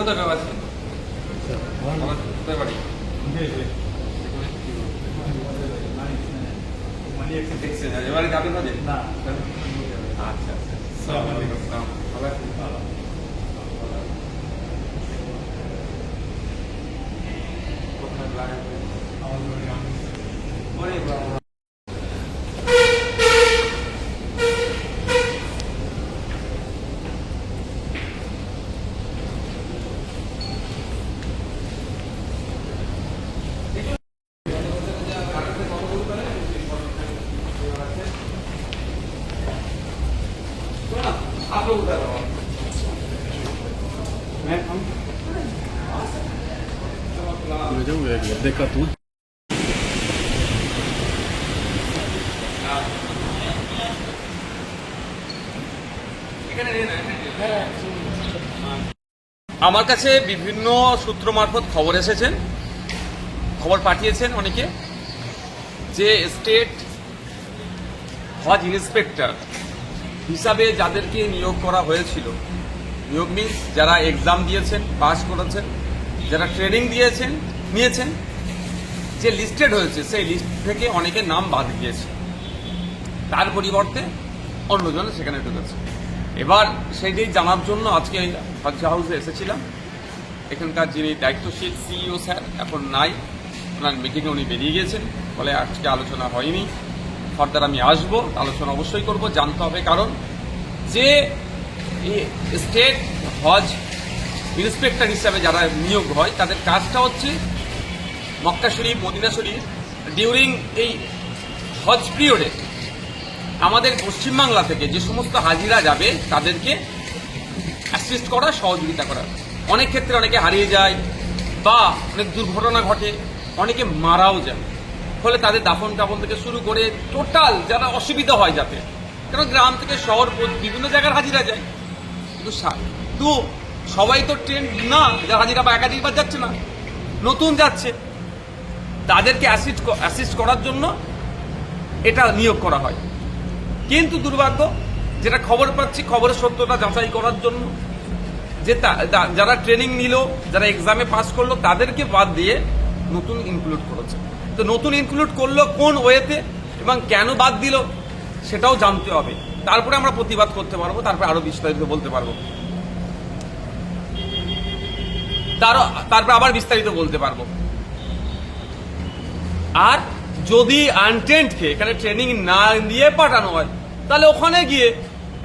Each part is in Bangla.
কোথায় ব্যাপার আছে কোথায় বাড়ি দেখছেন এবারে যাবে কাজে না আচ্ছা আচ্ছা ভালো আছেন কোথায় লাগে ওরে বাবা आप लोग उधर आओ मैं हम देखा तू আমার কাছে বিভিন্ন সূত্র মারফত খবর এসেছেন, খবর পাঠিয়েছেন অনেকে যে স্টেট হজ ইন্সপেক্টর হিসাবে যাদেরকে নিয়োগ করা হয়েছিল, নিয়োগ মিন্স যারা এক্সাম দিয়েছেন, পাস করেছেন, যারা ট্রেনিং নিয়েছেন, যে লিস্টেড হয়েছে সেই লিস্ট থেকে অনেকের নাম বাদ গিয়েছে, তার পরিবর্তে অন্যজন সেখানে ঢুকেছে। এবার সেইটাই জানার জন্য আজকে হজ হাউসে এসেছিলাম। এখানকার যিনি দায়িত্বশীল সিইও স্যার এখন নাই, ওনার মিটিংয়ে উনি বেরিয়ে গিয়েছেন, ফলে আজকে আলোচনা হয়নি। ফার্দার আমি আসবো, আলোচনা অবশ্যই করব, জানতে হবে। কারণ যে স্টেট হজ ইন্সপেক্টর হিসাবে যারা নিয়োগ হয় তাদের কাজটা হচ্ছে মক্কা শরীফ, মদিনা শরীফ ডিউরিং এই হজ পিরিয়ডে আমাদের পশ্চিমবাংলা থেকে যে সমস্ত হাজিরা যাবে তাদেরকে অ্যাসিস্ট করা, সহযোগিতা করা। অনেক ক্ষেত্রে অনেকে হারিয়ে যায় বা অনেক দুর্ঘটনা ঘটে, অনেকে মারাও যায়, ফলে তাদের দাফন কাফন থেকে শুরু করে টোটাল যারা অসুবিধা হয় যাতে, কারণ গ্রাম থেকে শহর বিভিন্ন জায়গার হাজিরা যায়, কিন্তু সবাই তো ট্রেন না, যারা হাজিরা বা একাধিকবার যাচ্ছে না, নতুন যাচ্ছে, তাদেরকে অ্যাসিস্ট করার জন্য এটা নিয়োগ করা হয়। কিন্তু দুর্ভাগ্য, যেটা খবর পাচ্ছি, খবরের সত্যতা যাচাই করার জন্য যে যারা ট্রেনিং নিল, যারা এক্সামে পাস করলো, তাদেরকে বাদ দিয়ে নতুন ইনক্লুড করেছে। তো নতুন ইনক্লুড করলো কোন ওয়েতে এবং কেন বাদ দিল সেটাও জানতে হবে, তারপরে আমরা প্রতিবাদ করতে পারবো, তারপরে আরো বিস্তারিত বলতে পারবো, তারপরে আবার বিস্তারিত বলতে পারবো। আর যদি আনটেন্টকে এখানে ট্রেনিং না দিয়ে পাঠানো হয়, তাহলে ওখানে গিয়ে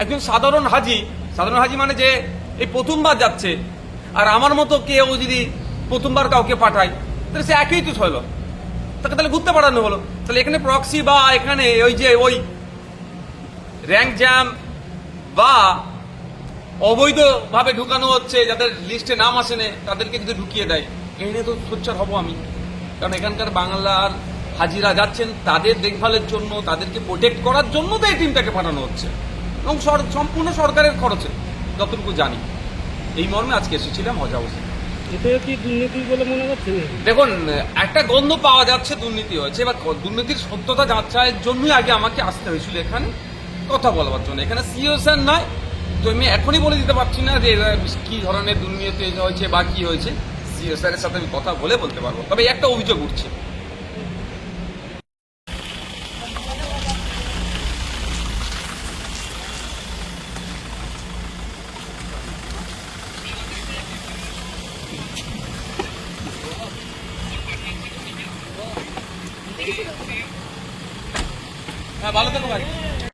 একজন সাধারণ হাজি মানে যে এই প্রথমবার যাচ্ছে, আর আমার মতো কেউ যদি প্রথমবার কাউকে পাঠায়, তাহলে সে একই তো হলো, তাকে তাহলে ঘুরতে পাঠানো হলো। তাহলে এখানে প্রক্সি বা এখানে ওই র্যাঙ্ক জ্যাম বা অবৈধভাবে ঢুকানো হচ্ছে, যাদের লিস্টে নাম আসেনি তাদেরকে যদি ঢুকিয়ে দেয়, এই নিয়ে তো সোচ্চার হব আমি। কারণ এখানকার বাংলার হাজিরা যাচ্ছেন, তাদের দেখভালের জন্য, তাদেরকে প্রোটেক্ট করার জন্য তো এই টিমটাকে পাঠানো হচ্ছে, এবং সম্পূর্ণ সরকারের খরচে, যতটুকু জানি। এই মর্মে আজকে এসেছিলাম হজ হাউসে। এটাও কি দুর্নীতি বলে মনে হচ্ছে? দেখুন, একটা গন্ধ পাওয়া যাচ্ছে দুর্নীতি হয়েছে, এবার দুর্নীতির সত্যতা যাচাইয়ের জন্যই আগে আমাকে আসতে হয়েছিল এখানে কথা বলবার জন্য। এখানে সিও স্যার নয়, তো আমি এখনই বলে দিতে পারছি না যে কি ধরনের দুর্নীতি হয়েছে বা কি হয়েছে। সিও স্যারের সাথে আমি কথা বলতে পারবো, তবে একটা অভিযোগ উঠছে। হ্যাঁ, ভালো থেকো ভাই।